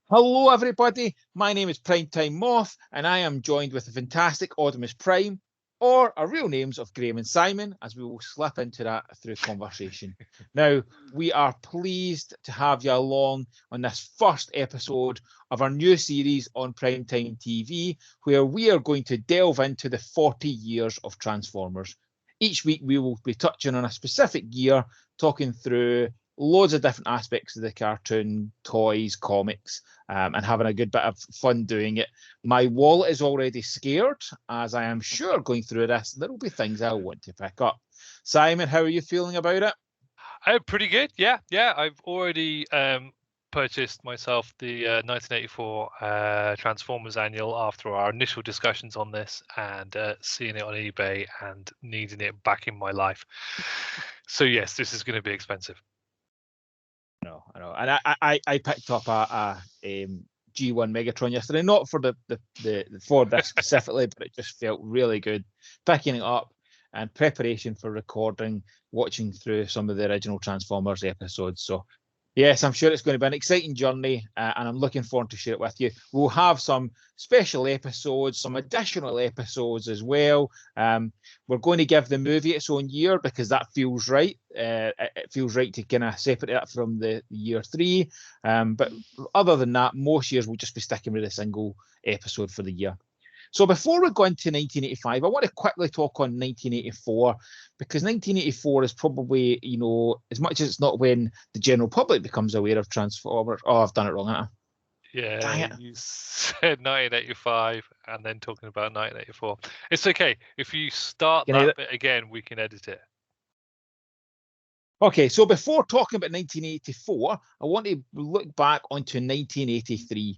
Hello, everybody. My name is PrimeTime Moff, and I am joined with the fantastic Oddimus Prime, or our real names of Graham and Simon, as we will slip into that through conversation. Now, we are pleased to have you along on this first episode of our new series on PrimeTime TV, where we are going to delve into the 40 years of Transformers. Each week, we will be touching on a specific year, talking through loads of different aspects of the cartoon, toys, comics, and having a good bit of fun doing it. My wallet is already scared, as I am sure going through this, there will be things I'll want to pick up. Simon, how are you feeling about it? Pretty good. Yeah. I've already purchased myself the 1984 Transformers Annual after our initial discussions on this and seeing it on eBay and needing it back in my life. So yes, this is going to be expensive. I know. And I picked up a G1 Megatron yesterday, not for the for this specifically, but it just felt really good picking it up and preparation for recording, watching through some of the original Transformers episodes. So yes, I'm sure it's going to be an exciting journey, and I'm looking forward to share it with you. We'll have some special episodes, some additional episodes as well. We're going to give the movie its own year because that feels right. It feels right to kind of separate it from the year 3. But other than that, most years we'll just be sticking with a single episode for the year. So before we go into 1985, I want to quickly talk on 1984 because 1984 is probably, as much as it's not when the general public becomes aware of Transformers. Oh, I've done it wrong, haven't I? Yeah, you said 1985 and then talking about 1984. It's okay. If you start that bit again, we can edit it. Okay, so before talking about 1984, I want to look back onto 1983.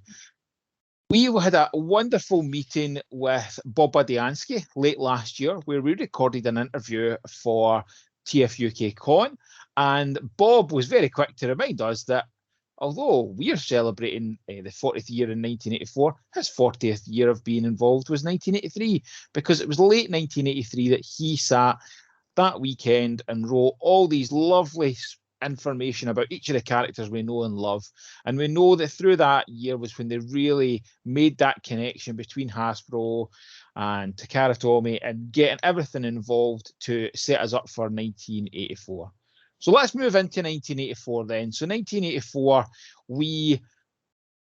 We had a wonderful meeting with Bob Budiansky late last year where we recorded an interview for TFUK Con. And Bob was very quick to remind us that although we're celebrating the 40th year in 1984, his 40th year of being involved was 1983, because it was late 1983 that he sat that weekend and wrote all these lovely information about each of the characters we know and love. And we know that through that year was when they really made that connection between Hasbro and Takara Tomy and getting everything involved to set us up for 1984. So let's move into 1984 then. So 1984, we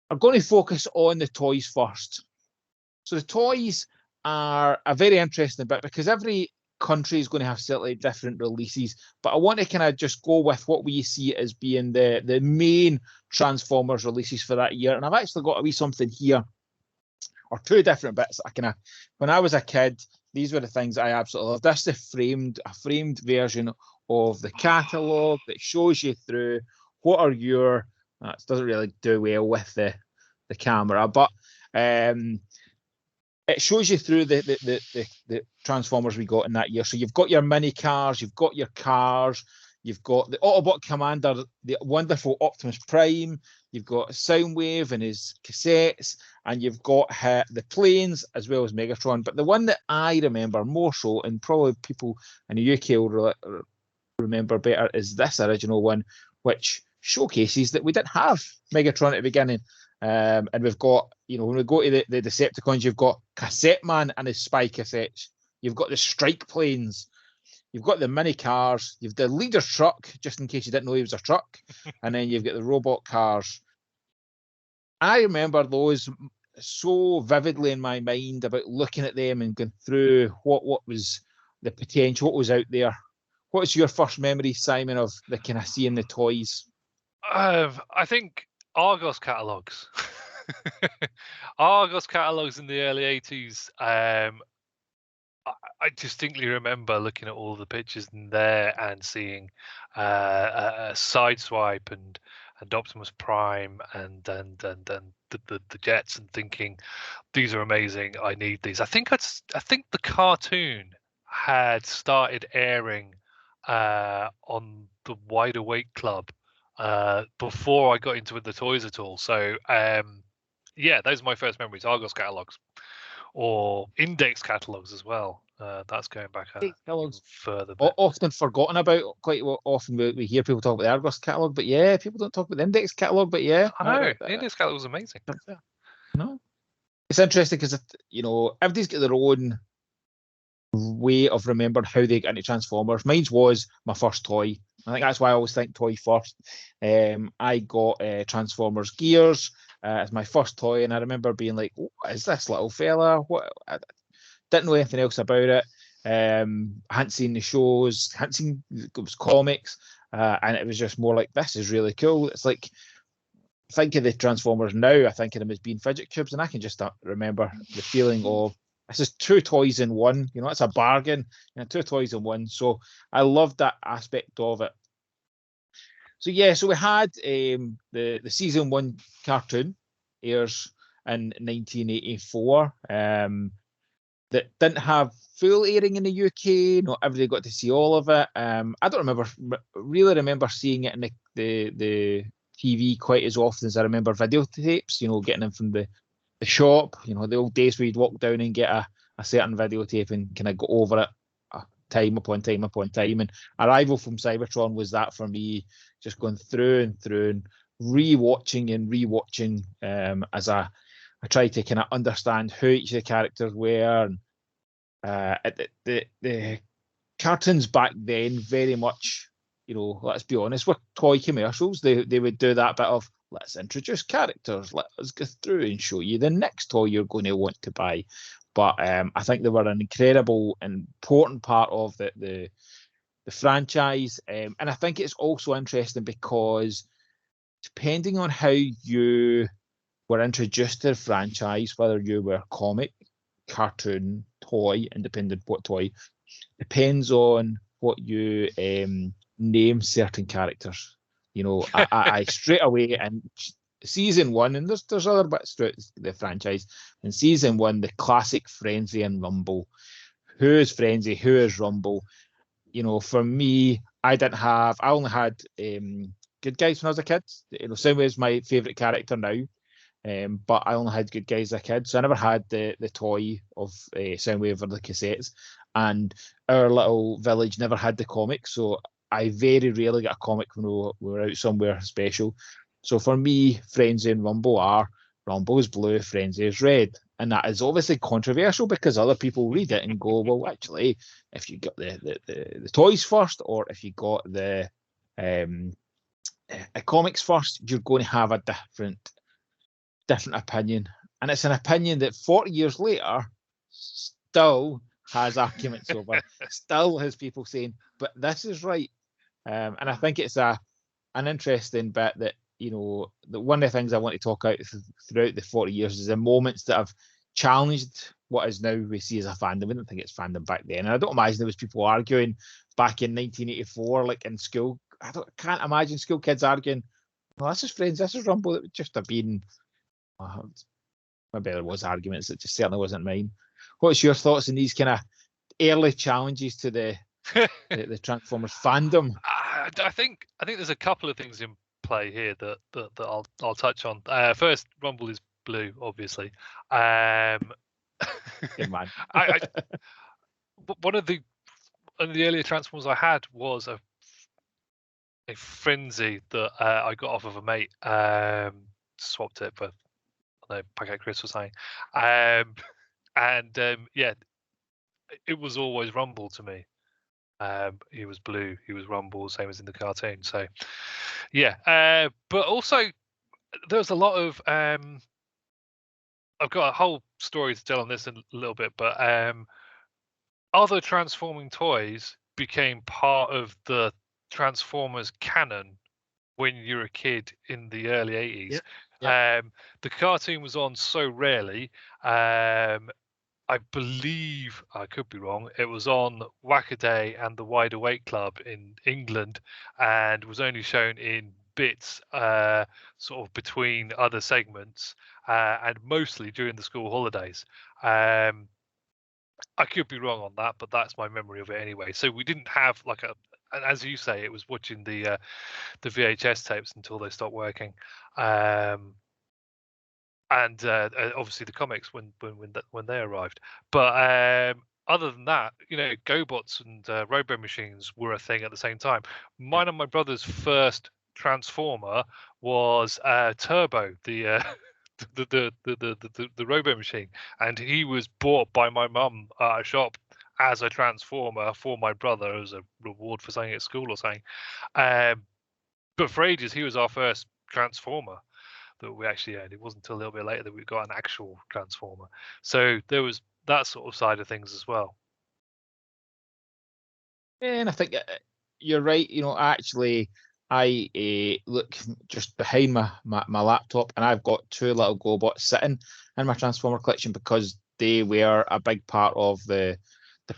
are going to focus on the toys first. So the toys are a very interesting bit because every country is going to have slightly different releases, but I want to kind of just go with what we see as being the main Transformers releases for that year. And I've actually got a wee something here, or two different bits. When I was a kid, these were the things I absolutely loved. This is a framed version of the catalogue that shows you through what are your. It doesn't really do well with the camera, but it shows you through the Transformers we got in that year. So you've got your mini cars, you've got your cars, you've got the Autobot Commander, the wonderful Optimus Prime, you've got Soundwave and his cassettes, and you've got the planes as well as Megatron. But the one that I remember more so, and probably people in the UK will remember better, is this original one, which showcases that we didn't have Megatron at the beginning. And we've got, when we go to the Decepticons, you've got Cassette Man and his spy cassettes. You've got the strike planes. You've got the mini cars. You've the leader's truck, just in case you didn't know he was a truck. And then you've got the robot cars. I remember those so vividly in my mind about looking at them and going through what was the potential, what was out there. What's your first memory, Simon, of the kind of seeing the toys? I think Argos catalogs. Argos catalogs in the early 80s. I distinctly remember looking at all the pictures in there and seeing a Sideswipe and Optimus Prime and the jets and thinking these are amazing. I need these. I think the cartoon had started airing on the Wide Awake Club before I got into the toys at all. So yeah, those are my first memories. Argos catalogs or Index catalogs as well. That's going back Hey, even further O- back. often forgotten about. Quite often we hear people talk about the Argos catalogue, but yeah, people don't talk about the Index catalogue. But yeah, I know the Index catalog was amazing. no, it's interesting because everybody's got their own way of remembering how they got into Transformers. Mine was my first toy. I think that's why I always think toy first. I got Transformers Gears as my first toy, and I remember being like, "What is this little fella?" What? I didn't know anything else about it. I hadn't seen the shows, hadn't seen it was comics, and it was just more like, "This is really cool." It's like think of the Transformers now. I think of them as being fidget cubes, and I can just remember the feeling of this is two toys in one. It's a bargain. Two toys in one. So I loved that aspect of it. So yeah, so we had the season 1 cartoon airs in 1984. That didn't have full airing in the UK. Not everybody got to see all of it. I don't really remember seeing it in the TV quite as often as I remember videotapes. Getting them from the shop. The old days where you'd walk down and get a certain videotape and kind of go over it time upon time upon time. And Arrival from Cybertron was that for me, just going through and through and rewatching and rewatching as I tried to kind of understand who each of the characters were. And the cartoons back then very much, let's be honest, were toy commercials. They would do that bit of let's introduce characters, let us go through and show you the next toy you're going to want to buy. But I think they were an incredible, important part of the franchise. And I think it's also interesting because depending on how you were introduced to the franchise, whether you were comic, cartoon, toy, independent what toy, depends on what you name certain characters. I straight away in season 1, and there's other bits throughout the franchise. In season 1, the classic Frenzy and Rumble. Who is Frenzy? Who is Rumble? For me, I only had good guys when I was a kid. Soundwave is my favourite character now. But I only had good guys as a kid, so I never had the toy of Soundwave or the cassettes. And our little village never had the comics, so I very rarely got a comic when we were out somewhere special. So for me, Frenzy and Rumble is blue, Frenzy is red. And that is obviously controversial because other people read it and go, well, actually, if you got the toys first, or if you got the comics first, you're going to have a different opinion. And it's an opinion that 40 years later still has arguments over, still has people saying, but this is right. And I think it's an interesting bit that, that one of the things I want to talk about throughout the 40 years is the moments that have challenged what is now we see as a fandom. I don't think it's fandom back then. And I don't imagine there was people arguing back in 1984, like in school. Can't imagine school kids arguing, well, this is Friends, this is Rumble. It would just have been, maybe there was arguments. It just certainly wasn't mine. What's your thoughts on these kind of early challenges to the Transformers fandom? I think there's a couple of things in play here that I'll touch on. First, Rumble is blue, obviously. Good man. One of the earlier Transformers I had was a Frenzy that I got off of a mate. Swapped it for Packet Chris was saying, yeah, it was always Rumble to me. He was blue, he was Rumble, same as in the cartoon. So yeah, but also there's a lot of I've got a whole story to tell on this in a little bit, but other transforming toys became part of the Transformers canon when you're a kid in the early 80s. Yep. The cartoon was on so rarely. I believe, I could be wrong, it was on Whackaday and the Wide Awake Club in England and was only shown in bits sort of between other segments and mostly during the school holidays. I could be wrong on that, but that's my memory of it anyway. So we didn't have like and as you say, it was watching the VHS tapes until they stopped working. And obviously the comics when they arrived. But other than that, GoBots and Robo Machines were a thing at the same time. Mine and my brother's first Transformer was Turbo, the the Robo Machine, and he was bought by my mum at a shop as a Transformer for my brother as a reward for something at school or something. But for ages, he was our first Transformer that we actually owned. It wasn't until a little bit later that we got an actual Transformer. So there was that sort of side of things as well. And I think you're right. Actually, I look just behind my laptop, and I've got two little GoBots sitting in my Transformer collection because they were a big part of the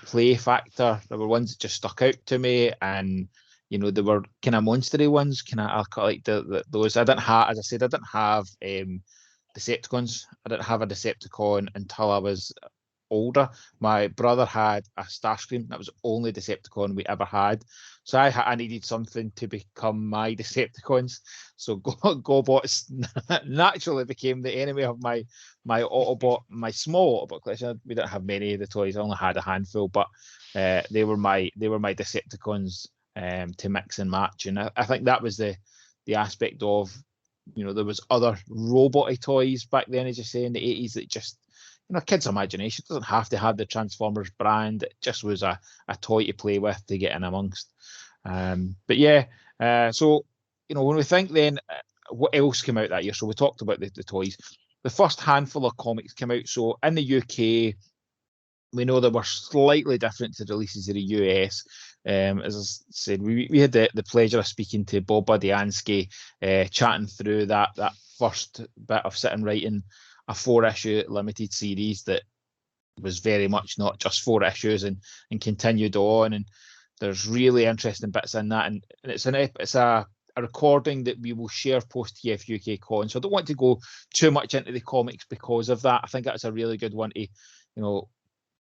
play factor. There were ones that just stuck out to me, and they were kind of monstery ones. Kind of like those. I didn't have, as I said, I didn't have Decepticons. I didn't have a Decepticon until I was older. My brother had a Starscream. That was the only Decepticon we ever had. So I needed something to become my Decepticons. So GoBots naturally became the enemy of my Autobot, my small Autobot collection. We didn't have many of the toys. I only had a handful, but they were my Decepticons to mix and match. And I think that was the aspect of, there was other robot toys back then, as you say, in the 80s that just, kids' imagination. It doesn't have to have the Transformers brand. It just was a toy to play with to get in amongst. But yeah, so, when we think then, what else came out that year? So we talked about the toys. The first handful of comics came out. So in the UK, we know they were slightly different to the releases in the US. As I said, we had the pleasure of speaking to Bob Budiansky, chatting through that first bit of sitting writing a 4-issue limited series that was very much not just 4 issues and continued on. And there's really interesting bits in that. And it's a recording that we will share post TF UK Con. So I don't want to go too much into the comics because of that. I think that's a really good one to,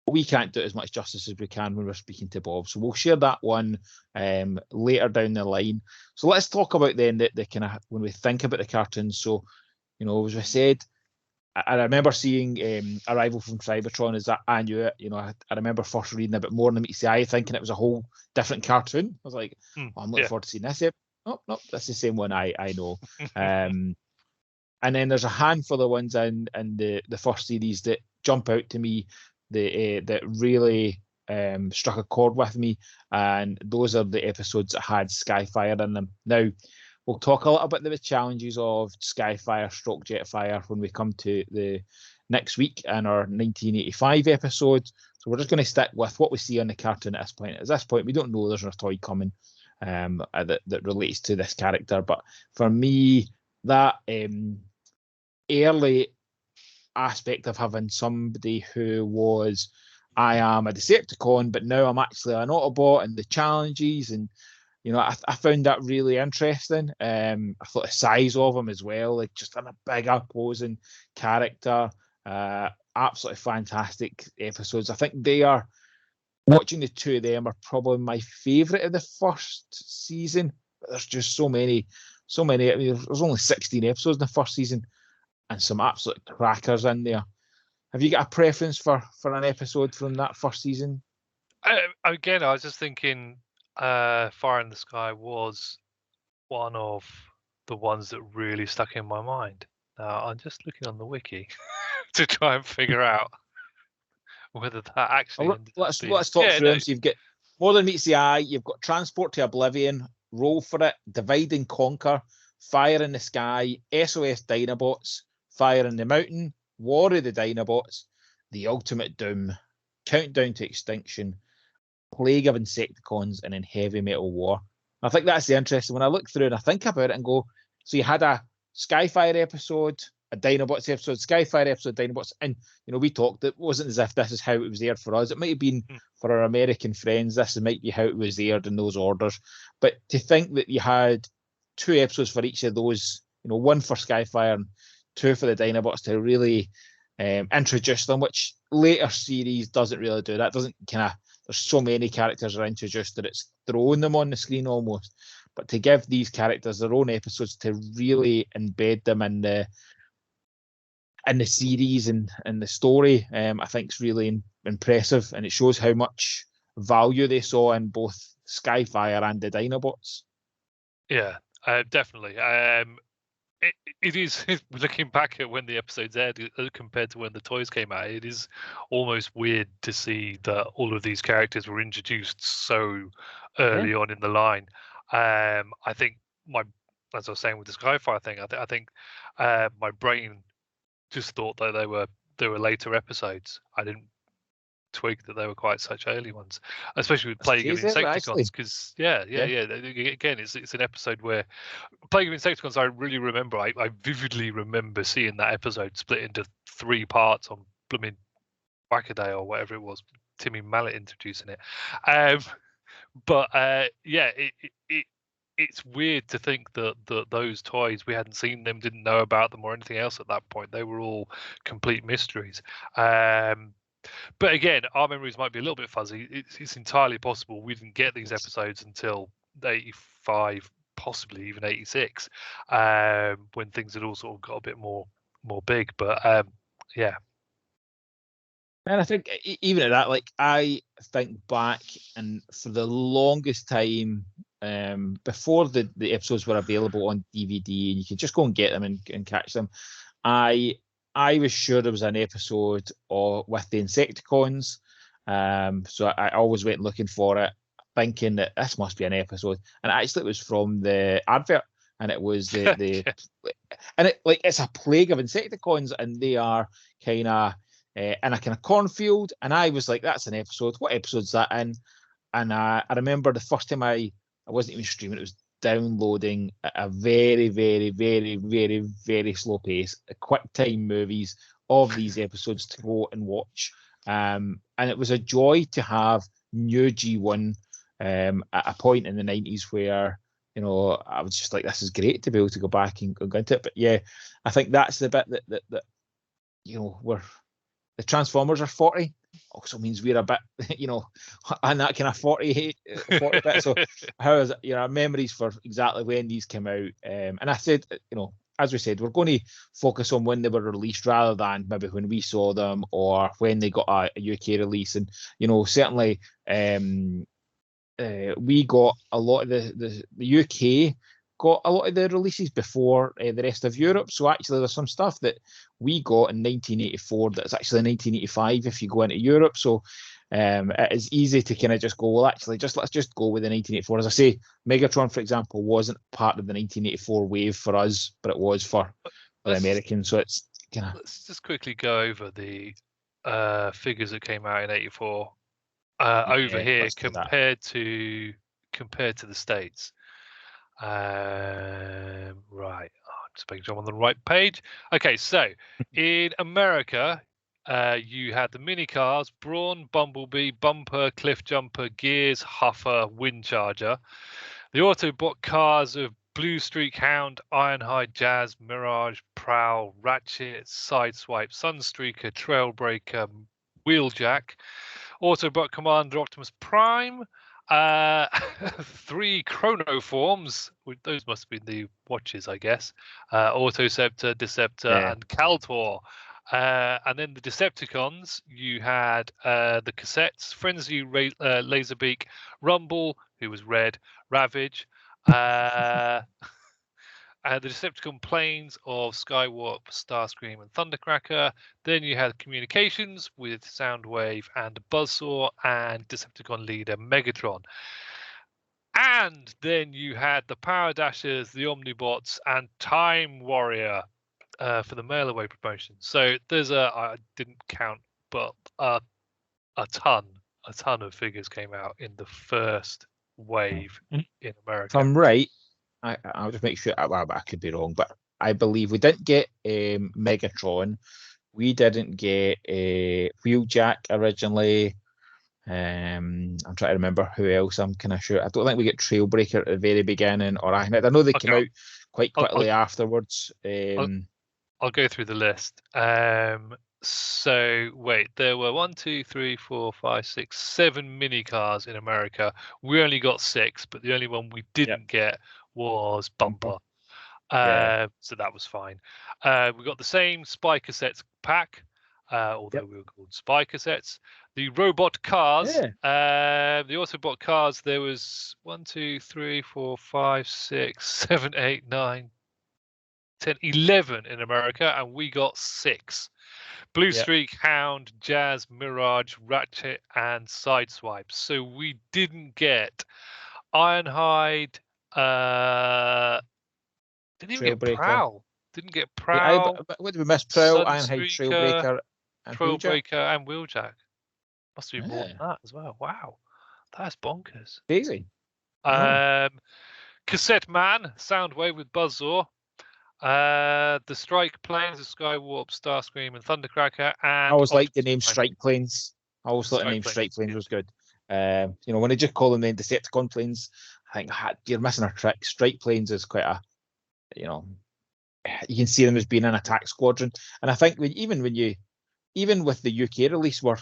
we can't do it as much justice as we can when we're speaking to Bob. So we'll share that one later down the line. So let's talk about then the kind of, when we think about the cartoons. So, as I said, I remember seeing Arrival from Cybertron as I knew it. I remember first reading a bit more in the Meets the Eye, thinking it was a whole different cartoon. I was like, I'm looking forward to seeing this. No, that's the same one I know. And then there's a handful of ones in the first series that jump out to me, that really struck a chord with me. And those are the episodes that had Skyfire in them. Now, we'll talk a little bit about the challenges of Skyfire / Jetfire when we come to the next week in our 1985 episode. So we're just going to stick with what we see on the cartoon at this point. At this point, we don't know there's a toy coming that relates to this character. But for me, that early aspect of having somebody who was, I am a Decepticon, but now I'm actually an Autobot, and the challenges, and I found that really interesting. I thought the size of him as well, like just a big opposing character. Absolutely fantastic episodes. I think they are, watching the two of them, are probably my favourite of the first season. But there's just so many. I mean, there's only 16 episodes in the first season, and some absolute crackers in there. Have you got a preference for an episode from that first season? Again, I was just thinking, Fire in the Sky was one of the ones that really stuck in my mind. Now, I'm just looking on the wiki to try and figure out whether that actually. Let's talk through them. So you've got More Than Meets the Eye, you've got Transport to Oblivion, Roll for It, Divide and Conquer, Fire in the Sky, SOS Dinobots, Fire in the Mountain, War of the Dinobots, The Ultimate Doom, Countdown to Extinction, Plague of Insecticons, and then Heavy Metal War. I think that's the interesting. When I look through and I think about it and go, so you had a Skyfire episode, a Dinobots episode, Skyfire episode, Dinobots, and we talked. It wasn't as if this is how it was aired for us. It might have been for our American friends. This might be how it was aired in those orders. But to think that you had 2 episodes for each of those, one for Skyfire and 2 for the Dinobots to really introduce them, which later series doesn't really do that. Doesn't kind of. There's so many characters are introduced that it's throwing them on the screen almost. But to give these characters their own episodes, to really embed them in in the series and the story, I think is really impressive, and it shows how much value they saw in both Skyfire and the Dinobots. Yeah, definitely. It is looking back at when the episodes aired compared to when the toys came out. It is almost weird to see that all of these characters were introduced so early on in the line. I think as I was saying with the Skyfire thing, I think my brain just thought that they were later episodes. I didn't twig that they were quite such early ones, especially with Plague of Insecticons. Because again, it's an episode where Plague of Insecticons, I really remember. I vividly remember seeing that episode split into 3 parts on blooming Wackaday or whatever it was. Timmy Mallet introducing it. It's weird to think that those toys, we hadn't seen them, didn't know about them or anything else at that point. They were all complete mysteries. But again, our memories might be a little bit fuzzy. It's entirely possible we didn't get these episodes until 85, possibly even 86, when things had all sort of got a bit more big. But yeah. And I think even at that, like, I think back, and for the longest time, before the episodes were available on DVD and you could just go and get them and catch them, I was sure there was an episode with the Insecticons. So I always went looking for it, thinking that this must be an episode. And actually it was from the advert, and it was the and it's a plague of Insecticons, and they are kind of in a kind of cornfield. And I was like, that's an episode. What episode's that in? And I remember the first time I wasn't even streaming, it was downloading at a very, very, very, very, very slow pace, quick time movies of these episodes to go and watch. And it was a joy to have new G1 at a point in the 90s where, I was just like, this is great to be able to go back and go into it. But yeah, I think that's the bit that where the Transformers are 40. Also means we're a bit, on that kind of 40 bit. So how is it, our memories for exactly when these came out? And I said, as we said, we're going to focus on when they were released rather than maybe when we saw them or when they got a UK release. And, certainly we got a lot of the UK got a lot of the releases before the rest of Europe. So actually there's some stuff that we got in 1984 that's actually 1985 if you go into Europe. So it is easy to kind of just go, well, actually, let's just go with the 1984. As I say, Megatron, for example, wasn't part of the 1984 wave for us, but it was for the Americans. So it's kind of... Let's just quickly go over the figures that came out in 84 over here compared to the States. Right, just making sure I'm on the right page. Okay, so in America, you had the mini cars: Brawn, Bumblebee, Bumper, Cliff Jumper, Gears, Huffer, Windcharger. The Autobot cars of Blue Streak Hound, Ironhide, Jazz, Mirage, Prowl, Ratchet, Sideswipe, Sunstreaker, Trailbreaker, Wheeljack. Autobot Commander Optimus Prime. 3 chronoforms, those must be the watches, I guess. Autoceptor, Deceptor, and Kaltor. And then the Decepticons, you had the cassettes: Frenzy, Laserbeak, Rumble, who was red, Ravage, the Decepticon planes of Skywarp, Starscream, and Thundercracker. Then you had communications with Soundwave and Buzzsaw, and Decepticon leader Megatron. And then you had the Power Dashers, the Omnibots, and Time Warrior for the mail away promotion. So there's I didn't count, but a ton of figures came out in the first wave in America. If I'm right, I'll just make sure. I could be wrong, but I believe we didn't get Megatron. We didn't get Wheeljack originally. I'm trying to remember who else. I'm kind of sure. I don't think we get Trailbreaker at the very beginning or Ahmed. I know they came out quite quickly afterwards. I'll go through the list. So wait, there were 1, 2, 3, 4, 5, 6, 7 mini cars in America. We only got 6, but the only one we didn't get was Bumper. So that was fine. We got the same spy cassettes pack, although we were called spy cassettes. The robot cars, the Autobot cars, there was 1, 2, 3, 4, 5, 6, 7, 8, 9, 10, 11 in America, and we got 6. Blue Streak, Hound, Jazz, Mirage, Ratchet, and Sideswipe. So we didn't get Ironhide, didn't even get Prowl. Didn't get Prowl. What did we miss? Prowl, Ironhide, Trailbreaker, and Trailbreaker, and Wheeljack. Must be more than that as well. Wow, that's bonkers. Crazy. Cassette Man, Soundwave with Buzzsaw. The Strike Planes, the Skywarp, Starscream, and Thundercracker. And I always liked the name Strike Planes. I always thought the name Strike Planes was good. When they just call them the Decepticon planes, I think you're missing a trick. Strike Planes is quite a, you can see them as being an attack squadron. And I think even with the UK release, where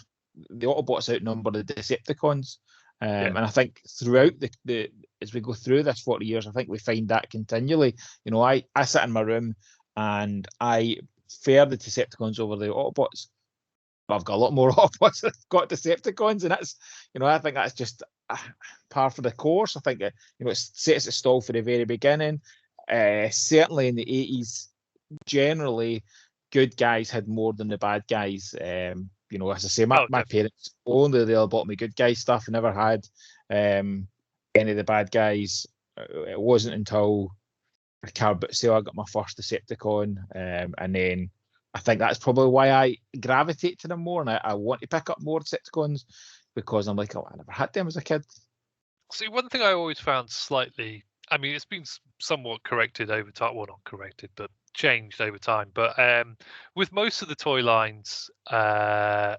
the Autobots outnumber the Decepticons, and I think throughout the as we go through this 40 years, I think we find that continually. I sit in my room and I fare the Decepticons over the Autobots. But I've got a lot more Autobots that have got Decepticons, and that's, I think that's just par for the course. I think it sets the stall for the very beginning. Certainly in the 80s, generally, good guys had more than the bad guys. As I say, my parents only really bought me good guy stuff. I never had any of the bad guys. It wasn't until a car boot sale I got my first Decepticon, and then I think that's probably why I gravitate to them more, and I want to pick up more Decepticons, because I'm like, I never had them as a kid. See, one thing I always found slightly, I mean, it's been somewhat corrected over time. Well, not corrected, but changed over time. But with most of the toy lines and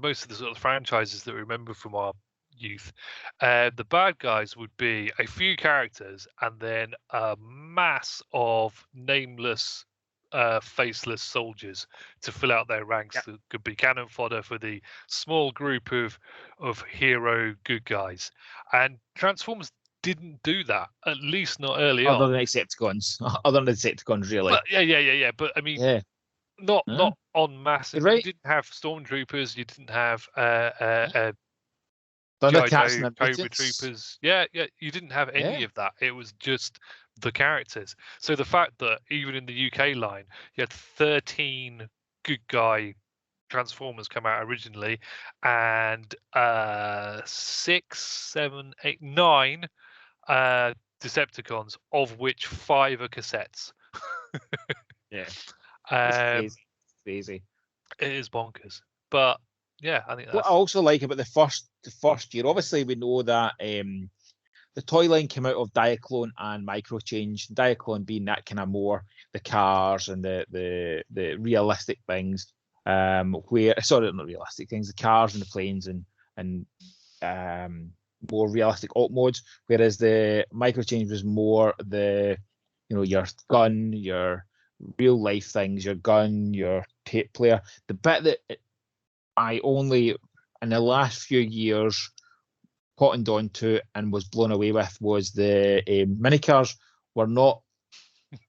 most of the sort of franchises that we remember from our youth, the bad guys would be a few characters and then a mass of nameless, faceless soldiers to fill out their ranks. That could be cannon fodder for the small group of hero good guys. And Transformers didn't do that, at least not early on. Other than Decepticons, really. But, yeah. But I mean, not en masse. Right. You didn't have stormtroopers. You didn't have Thundercats and Cobra Troopers. Yeah. You didn't have any of that. It was just the characters. So the fact that even in the UK line, you had 13 good guy Transformers come out originally, and 6, 7, 8, 9 Decepticons, of which 5 are cassettes. It's crazy. It is bonkers, but yeah, I think that's... What I also like about the first year, obviously we know that the toy line came out of Diaclone and Microchange. Diaclone being that kind of more the cars and the realistic things, not realistic things, the cars and the planes and more realistic alt modes, whereas the Microchange was more the your gun, your real life things, your gun, your tape player. The bit that I only in the last few years cottoned on to and was blown away with was the mini cars were not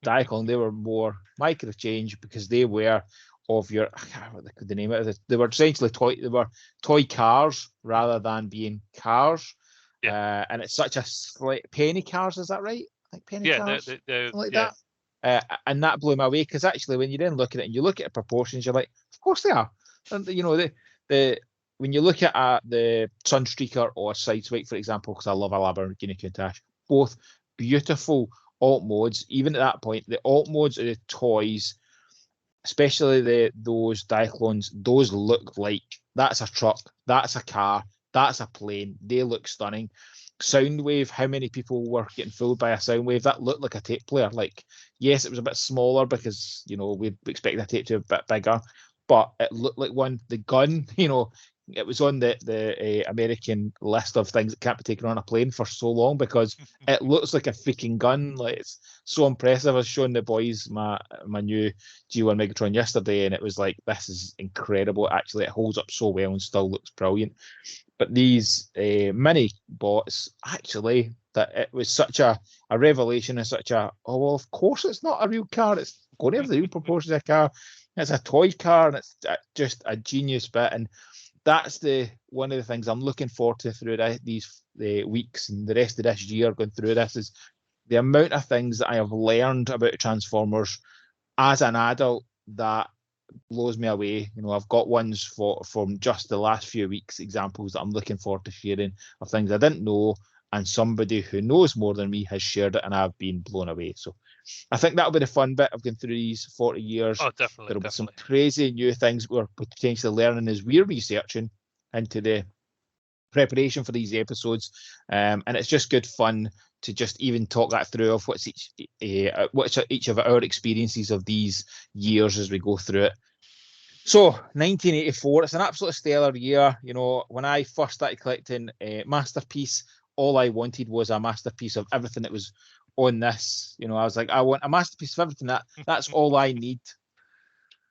Diaclone, they were more Microchange, because they were of your, I can't remember the name of it. They were essentially toy cars rather than being cars. And it's such a slight penny cars, is that right? I think penny cars, they're like that. And that blew me away, because actually when you then look at it and you look at the proportions, you're like, of course they are. And the when you look at the Sunstreaker or Sideswipe, for example, because I love a Lamborghini Countach, both beautiful alt modes. Even at that point, the alt modes of the toys, especially those Diaclones, those look like that's a truck, that's a car, that's a plane. They look stunning. Soundwave, how many people were getting fooled by a Soundwave? That looked like a tape player. Like, yes, it was a bit smaller because we expect the tape to be a bit bigger, but it looked like one. The gun, it was on the American list of things that can't be taken on a plane for so long, because it looks like a freaking gun. Like, it's so impressive. I was showing the boys my new G1 Megatron yesterday, and it was like, this is incredible. Actually, it holds up so well and still looks brilliant. But these mini bots, actually, that it was such a revelation and such a, oh, well, of course it's not a real car. It's going to have the real proportions of a car. It's a toy car, and it's just a genius bit. And that's one of the things I'm looking forward to through these weeks and the rest of this year going through this, is the amount of things that I have learned about Transformers as an adult that blows me away. You know, I've got ones from just the last few weeks, examples that I'm looking forward to sharing of things I didn't know, and somebody who knows more than me has shared it, and I've been blown away. So I think that'll be the fun bit of going through these 40 years. Oh, definitely. There'll be some crazy new things we're potentially learning as we're researching into the preparation for these episodes. And it's just good fun to just even talk that through of what's each of our experiences of these years as we go through it. So 1984, it's an absolute stellar year. You know, when I first started collecting Masterpiece, all I wanted was a masterpiece of everything that was on this. You know, I was like, I want a masterpiece of everything. That's all I need.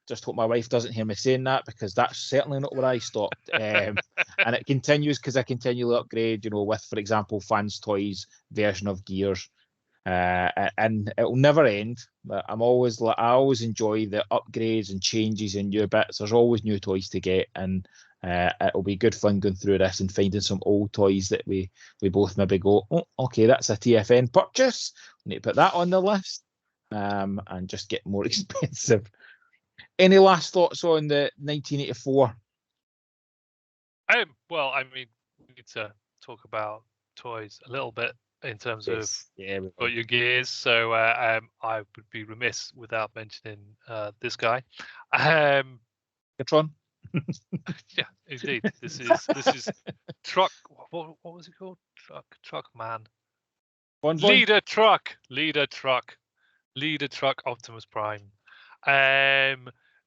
Just hope my wife doesn't hear me saying that, because that's certainly not where I stopped. And it continues because I continually upgrade, you know, with, for example, Fans Toys version of Gears. And it'll never end. I always enjoy the upgrades and changes and new bits. There's always new toys to get, and it'll be good fun going through this and finding some old toys that we both maybe go, oh, okay, that's a TFN purchase. We need to put that on the list, and just get more expensive. Any last thoughts on the 1984? Well, I mean, we need to talk about toys a little bit in terms of what your gears. So I would be remiss without mentioning this guy. Gatron. Yeah, indeed. This is truck. What was it called? Truck man. Leader truck Optimus Prime.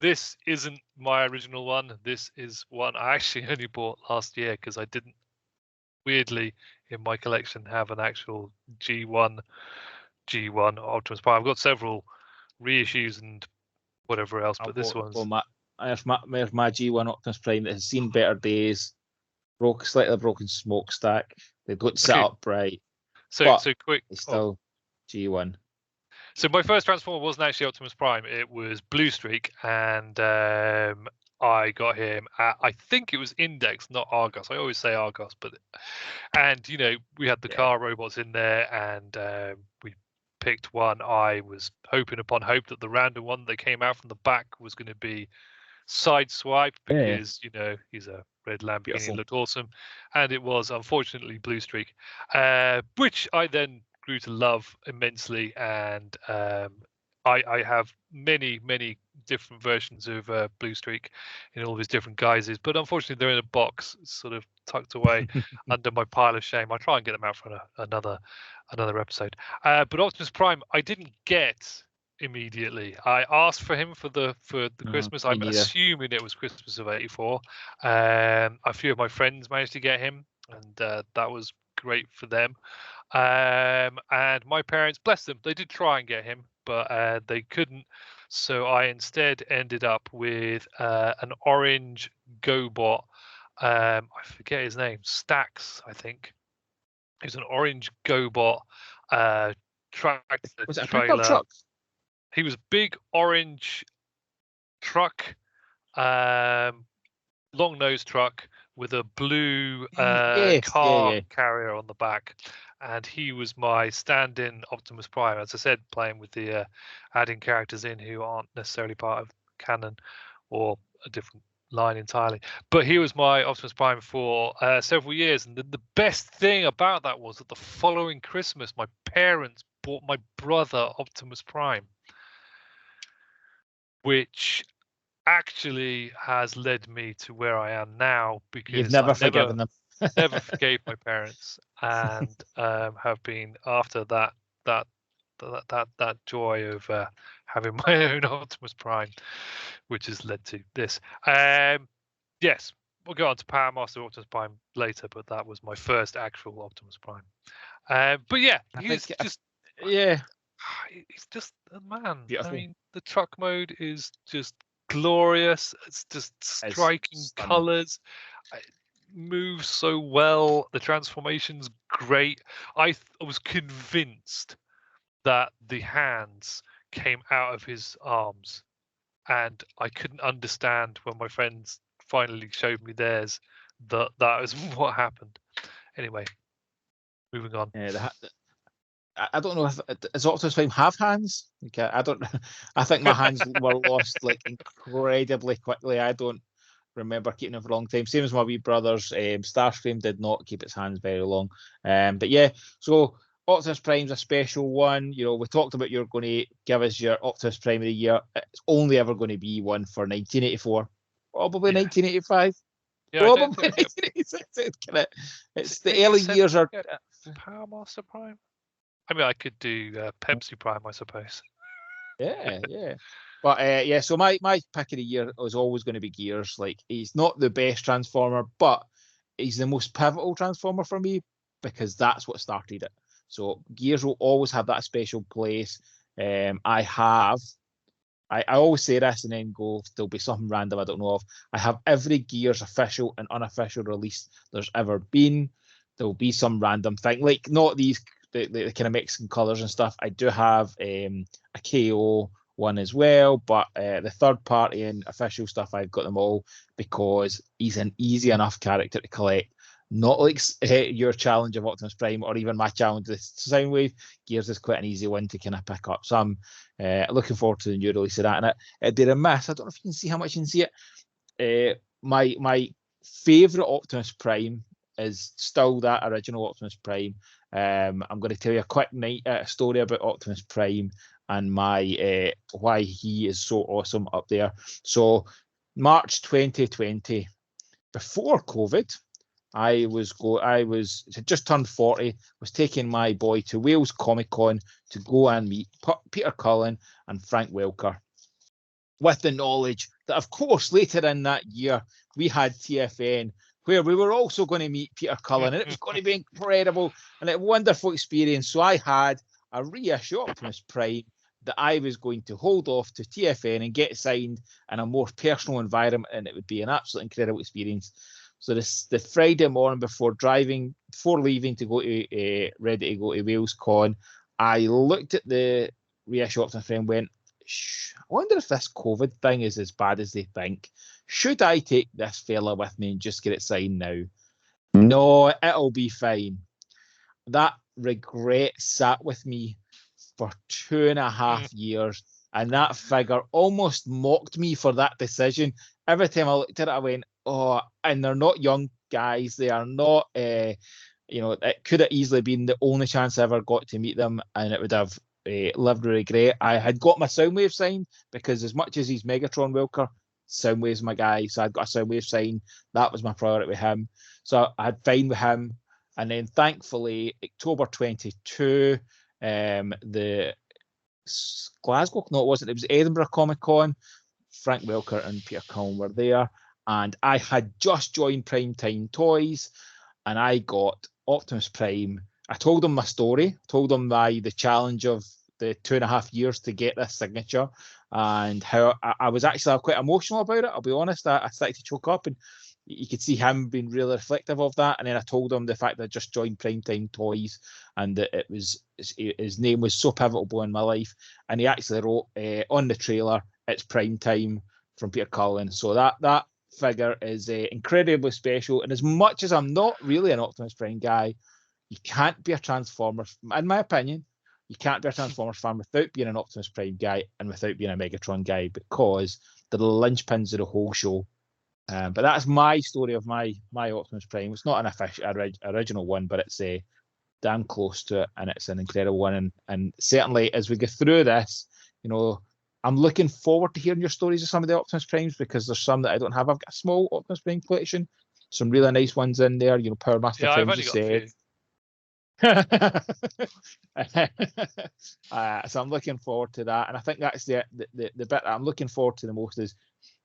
This isn't my original one. This is one I actually only bought last year because I didn't, weirdly, in my collection have an actual G1 Optimus Prime. I've got several reissues and whatever else, but this one's there's my G1 Optimus Prime that has seen better days. Slightly broken smokestack. They don't sit upright. So quick. It's still G1. So my first Transformer wasn't actually Optimus Prime. It was Blue Streak, and I got him at, I think it was Index, not Argos. I always say Argos, and you know, we had the car robots in there, and we picked one. I was hoping upon hope that the random one that came out from the back was going to be Sideswipe, because you know, he's a red Lamborghini. Beautiful. Looked awesome, and it was unfortunately Blue Streak, which I then grew to love immensely, and I have many different versions of Blue Streak in all of his different guises, but unfortunately they're in a box sort of tucked away under my pile of shame. I try and get them out for another episode. But Optimus Prime I didn't get immediately. I asked for him for the Christmas. I'm assuming it was Christmas of '84. A few of my friends managed to get him, and that was great for them. And my parents, bless them, they did try and get him, but they couldn't. So I instead ended up with an orange GoBot. I forget his name, Stax, I think. It was an orange GoBot tractor. Was it a trailer. pickup truck? He was a big orange truck, long nose truck with a blue car carrier on the back. And he was my stand-in Optimus Prime, as I said, playing with the adding characters in who aren't necessarily part of canon or a different line entirely. But he was my Optimus Prime for several years. And the best thing about that was that the following Christmas, my parents bought my brother Optimus Prime, which actually has led me to where I am now, because you've never forgiven them. Never forgave my parents, and have been, after that joy of having my own Optimus Prime, which has led to this. Yes, we'll go on to Power Master Optimus Prime later, but that was my first actual Optimus Prime. But yeah, he's just a man. Beautiful. I mean, the truck mode is just glorious. It's just striking colors. moves so well. The transformation's great. I was convinced that the hands came out of his arms, and I couldn't understand when my friends finally showed me theirs that was what happened. Anyway, moving on. I don't know if does Optimus Prime have hands. Okay, I don't. I think my hands were lost like incredibly quickly. I don't remember keeping them for a long time. Same as my wee brothers. Starscream did not keep its hands very long. But yeah, so Optimus Prime's a special one. You know, we talked about you're going to give us your Optimus Prime of the year. It's only ever going to be one for 1984, probably 1985. Yeah, probably I don't think 1986. It's the early years are. Power Master Prime. I mean, I could do Pepsi Prime, I suppose. Yeah. But yeah, so my pick of the year was always going to be Gears. Like, he's not the best Transformer, but he's the most pivotal Transformer for me because that's what started it. So Gears will always have that special place. I always say this and then go, there'll be something random I don't know of. I have every Gears official and unofficial release there's ever been. There'll be some random thing, like not these the kind of Mexican colours and stuff. I do have a KO one as well, but the third party and official stuff, I've got them all because he's an easy enough character to collect. Not like your challenge of Optimus Prime or even my challenge with Soundwave. Gears is quite an easy one to kind of pick up. So I'm looking forward to the new release of that. And it'd be remiss, I don't know if you can see how much you can see it. My favourite Optimus Prime is still that original Optimus Prime. I'm going to tell you a quick story about Optimus Prime and my why he is so awesome up there. So March 2020, before COVID, I had just turned 40, was taking my boy to Wales Comic Con to go and meet Peter Cullen and Frank Welker, with the knowledge that, of course, later in that year, we had TFN, where we were also going to meet Peter Cullen, and it was going to be incredible and a wonderful experience. So I had a reissue Optimus Prime that I was going to hold off to TFN and get signed in a more personal environment, and it would be an absolutely incredible experience. So the Friday morning before leaving to go to ready to go to Wales Con, I looked at the reissue Optimus Prime and went, I wonder if this COVID thing is as bad as they think. Should I take this fella with me and just get it signed now? No, it'll be fine. That regret sat with me for 2.5 years, and that figure almost mocked me for that decision. Every time I looked at it, I went, oh, and they're not young guys. They are not, it could have easily been the only chance I ever got to meet them, and it would have lived with regret. I had got my Soundwave signed because as much as he's Megatron Welker, Soundwave's my guy. So I'd got a Soundwave signed. That was my priority with him. So I had fine with him. And then thankfully, October 22, the Glasgow, no, it wasn't. It was Edinburgh Comic Con. Frank Welker and Peter Cullen were there. And I had just joined PrimeTime Toys, and I got Optimus Prime. I told them my story, told them the challenge of the 2.5 years to get this signature, and how I was actually quite emotional about it. I'll be honest, I started to choke up, and you could see him being really reflective of that. And then I told him the fact that I just joined PrimeTime Toys and that it was his name was so pivotal in my life. And he actually wrote on the trailer, "It's PrimeTime" from Peter Cullen. So that figure is incredibly special. And as much as I'm not really an Optimus Prime guy, you can't be a Transformers, in my opinion, you can't be a Transformers fan without being an Optimus Prime guy and without being a Megatron guy, because they're the linchpins of the whole show. But that's my story of my Optimus Prime. It's not an official original one, but it's damn close to it, and it's an incredible one. And certainly as we go through this, I'm looking forward to hearing your stories of some of the Optimus Primes, because there's some that I don't have. I've got a small Optimus Prime collection, some really nice ones in there. Power Master Yeah, Primes, I've only got a few. So I'm looking forward to that, and I think that's the bit that I'm looking forward to the most is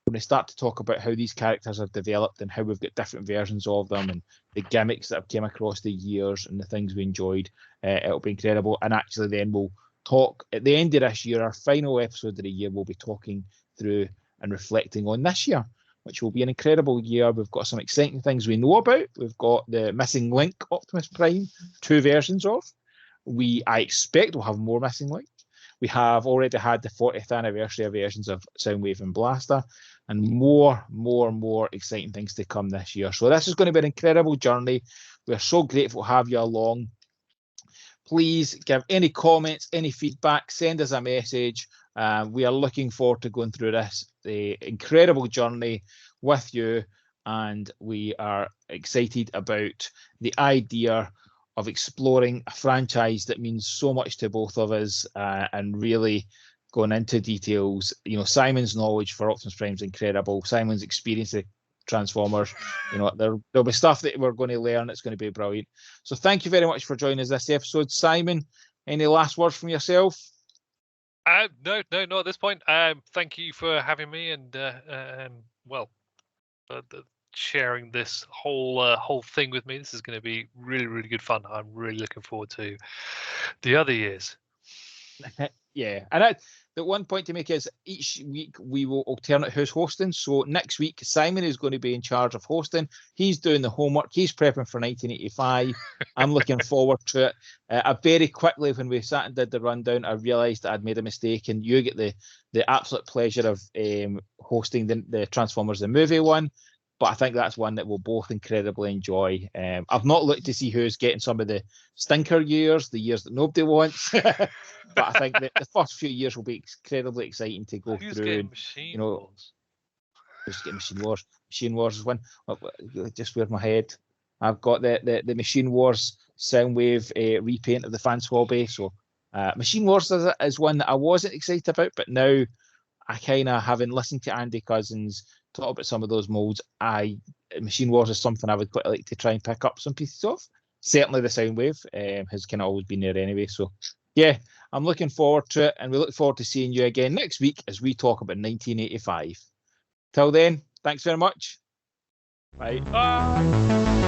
when we start to talk about how these characters have developed and how we've got different versions of them and the gimmicks that have came across the years and the things we enjoyed. It'll be incredible. And actually then we'll talk at the end of this year, our final episode of the year, we'll be talking through and reflecting on this year. which will be an incredible year. We've got some exciting things we know about. We've got the Missing Link Optimus Prime, 2 versions of. I expect we'll have more Missing Link. We have already had the 40th anniversary versions of Soundwave and Blaster, and more exciting things to come this year. So this is going to be an incredible journey. We're so grateful to have you along. Please give any comments, any feedback, send us a message. We are looking forward to going through this incredible journey with you, and we are excited about the idea of exploring a franchise that means so much to both of us, and really going into details. You know, Simon's knowledge for Optimus Prime is incredible. Simon's experience of Transformers, you know, there'll be stuff that we're going to learn. It's going to be brilliant. So thank you very much for joining us this episode. Simon, any last words from yourself? No, not at this point. Thank you for having me, and sharing this whole thing with me. This is going to be really good fun. I'm really looking forward to the other years. Yeah, and the one point to make is each week we will alternate who's hosting. So next week Simon is going to be in charge of hosting. He's doing the homework. He's prepping for 1985. I'm looking forward to it. I very quickly, when we sat and did the rundown, I realised that I'd made a mistake, and you get the absolute pleasure of hosting the Transformers the movie one. But I think that's one that we'll both incredibly enjoy. I've not looked to see who's getting some of the stinker years, the years that nobody wants. But I think that the first few years will be incredibly exciting to go Who's through. Getting Machine Wars? Who's getting Machine Wars? Machine Wars is one. Just where my head. I've got the Machine Wars Soundwave repaint of the Fanswabi. So Machine Wars is one that I wasn't excited about, but now I kind of, having listened to Andy Cousins talk about some of those molds, Machine Wars is something I would quite like to try and pick up some pieces of. Certainly the Soundwave has kind of always been there anyway. So yeah, I'm looking forward to it, and we look forward to seeing you again next week as we talk about 1985. Till then, thanks very much. Bye. Bye.